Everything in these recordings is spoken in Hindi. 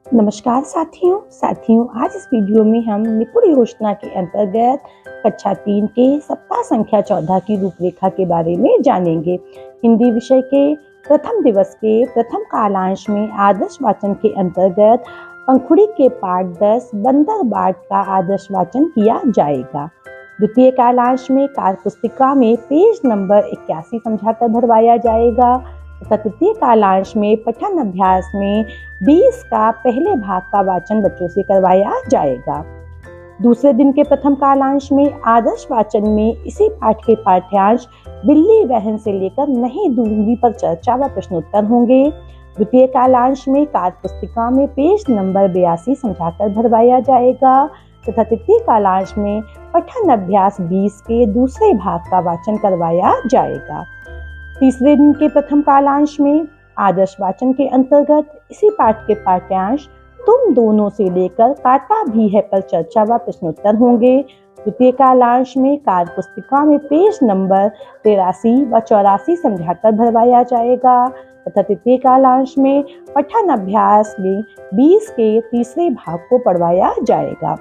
नमस्कार साथियों, आज इस वीडियो में हम निपुण योजना के अंतर्गत कक्षा 3 के सप्ताह संख्या 14 की रूपरेखा के बारे में जानेंगे। हिंदी विषय के प्रथम दिवस के प्रथम कालांश में आदर्श वाचन के अंतर्गत पंखुड़ी के पाठ 10 बंदर बाट का आदर्श वाचन किया जाएगा। द्वितीय कालांश में कार्य पुस्तिका में पेज नंबर 81 समझाकर भरवाया जाएगा तथा तृतीय कालांश में पठन अभ्यास में 20 का पहले भाग का वाचन बच्चों से करवाया जाएगा। दूसरे दिन के प्रथम कालांश में आदर्श वाचन में इसी पाठ के पाठ्यांश बिल्ली बहन से लेकर नहीं दूंगी पर चर्चा व प्रश्नोत्तर होंगे। द्वितीय कालांश में कार्य पुस्तिका में पेज नंबर 82 समझाकर भरवाया जाएगा तथा तृतीय कालांश में पठन अभ्यास 20 के दूसरे भाग का वाचन करवाया जाएगा। तीसरे दिन के प्रथम कालांश में आदर्श वाचन के अंतर्गत इसी पाठ के पाठ्यांश तुम दोनों से लेकर काटा भी है पर चर्चा व प्रश्नोत्तर होंगे। द्वितीय कालांश में कार्य पुस्तिका में पेज नंबर 83 व 84 समझाकर भरवाया जाएगा तथा तृतीय कालांश में पठन अभ्यास में 20 के तीसरे भाग को पढ़वाया जाएगा।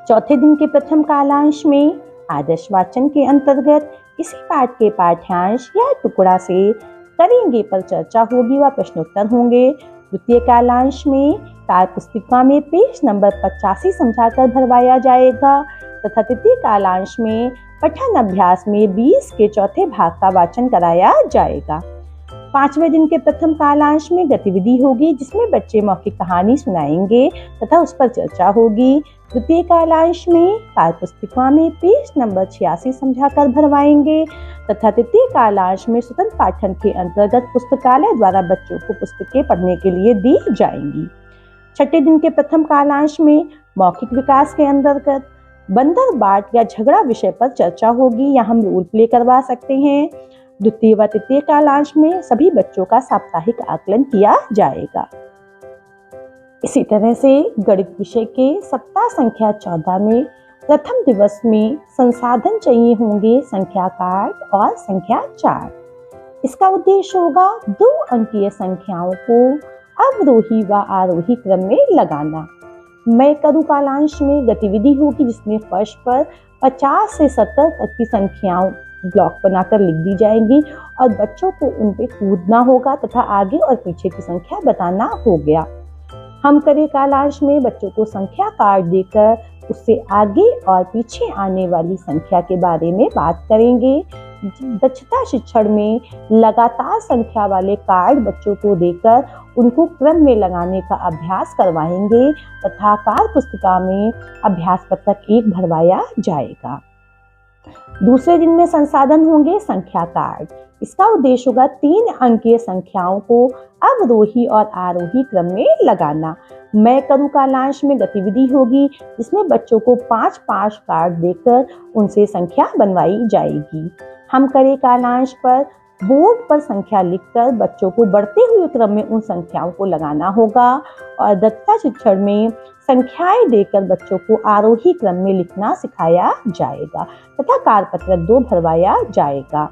चौथे दिन के प्रथम कालांश में आदर्श वाचन के अंतर्गत इसी पाठ के पाठ्यांश या टुकड़ा से करेंगे पर चर्चा होगी व प्रश्नोत्तर होंगे। द्वितीय कालांश में कार्य पुस्तिका में पेज नंबर 85 समझाकर भरवाया जाएगा तथा तृतीय कालांश में पठन अभ्यास में 20 के चौथे भाग का वाचन कराया जाएगा। पांचवें दिन के प्रथम कालांश में गतिविधि होगी जिसमें बच्चे मौखिक कहानी सुनाएंगे तथा उस पर चर्चा होगी। द्वितीय कालांश में कार्य पुस्तिका में पेज नंबर 86 समझाकर भरवाएंगे तथा तृतीय कालांश में स्वतंत्र पाठन के अंतर्गत पुस्तकालय द्वारा बच्चों को पुस्तकें पढ़ने के लिए दी जाएंगी। छठे दिन के प्रथम कालांश में मौखिक विकास के अंतर्गत बंदर बाट या झगड़ा विषय पर चर्चा होगी या हम रोल प्ले करवा सकते हैं। द्वितीय व तृतीय कालांश में सभी बच्चों का साप्ताहिक आकलन किया जाएगा। इसी तरह से गणित विषय के सप्ताह संख्या 14 में प्रथम दिवस में संसाधन चाहिए होंगे संख्या कार्ड और संख्या 4। इसका उद्देश्य होगा 2 अंकीय संख्याओं को अवरोही व आरोही क्रम में लगाना। मैं करूँ कालांश में गतिविधि होगी जिसमें फर्श पर 50 से 70 तक की संख्याओं ब्लॉक बनाकर लिख दी जाएंगी और बच्चों को उन पे कूदना होगा तथा आगे और पीछे की संख्या बताना हो गया। हम करें कालांश में बच्चों को संख्या कार्ड देकर उससे आगे और पीछे आने वाली संख्या के बारे में बात करेंगे। दक्षता शिक्षण में लगातार संख्या वाले कार्ड बच्चों को देकर उनको क्रम में लगाने का अभ्यास करवाएंगे तथा कार्य पुस्तिका में अभ्यास पत्रक 1 भरवाया जाएगा। दूसरे दिन में संसाधन होंगे संख्या कार्ड। इसका उद्देश्य होगा 3 अंकीय संख्याओं को अवरोही और आरोही क्रम में लगाना। मैं करूँ कालांश में गतिविधि होगी जिसमें बच्चों को 5-5 कार्ड देकर उनसे संख्या बनवाई जाएगी। हम करें कालांश पर बोर्ड पर संख्या लिखकर बच्चों को बढ़ते हुए क्रम में उन संख्याओं को लगाना होगा और दक्षता शिक्षण में संख्याएं देकर बच्चों को आरोही क्रम में लिखना सिखाया जाएगा तथा कार्यपत्रक 2 भरवाया जाएगा।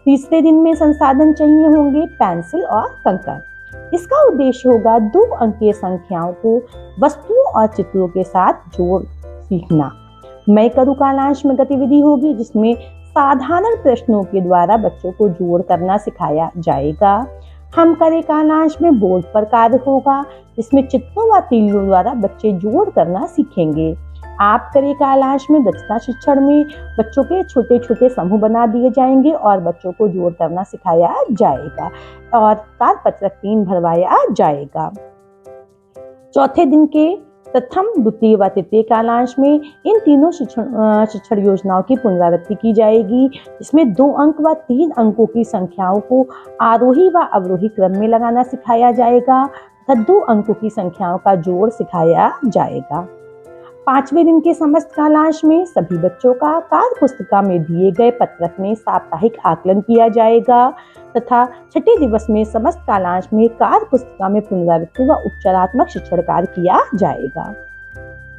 तीसरे दिन में संसाधन चाहिए होंगे पेंसिल और कंकर। इसका उद्देश्य होगा 2 अंकीय संख्याओं को वस्तुओं और चित्रों के साथ जोड़ सीखना। मैं करूँ कालांश में गतिविधि होगी जिसमें साधारण प्रश्नों के द्वारा बच्चों को जोड़ करना सिखाया जाएगा। हम करें कालांश में बोर्ड पर कार्य होगा जिसमें चित्रों व तीलियों द्वारा बच्चे जोड़ करना सीखेंगे। आप करें कालांश में दक्षता शिक्षण में बच्चों के छोटे छोटे समूह बना दिए जाएंगे और बच्चों को जोड़ करना सिखाया जाएगा और कार्यपत्रक 3 भरवाया जाएगा। चौथे दिन के प्रथम, द्वितीय व तृतीय कालांश में इन तीनों शिक्षण योजनाओं की पुनरावृत्ति की जाएगी जिसमें 2 अंक व 3 अंकों की संख्याओं को आरोही व अवरोही क्रम में लगाना सिखाया जाएगा तथा 2 अंकों की संख्याओं का जोड़ सिखाया जाएगा। 5वें दिन के समस्त कालांश में सभी बच्चों का कार्य पुस्तिका में दिए गए पत्रक में साप्ताहिक आकलन किया जाएगा तथा छठे दिवस में समस्त कालांश में कार्य पुस्तिका में पुनरावृत्ति व उपचारात्मक शिक्षण कार्य किया जाएगा।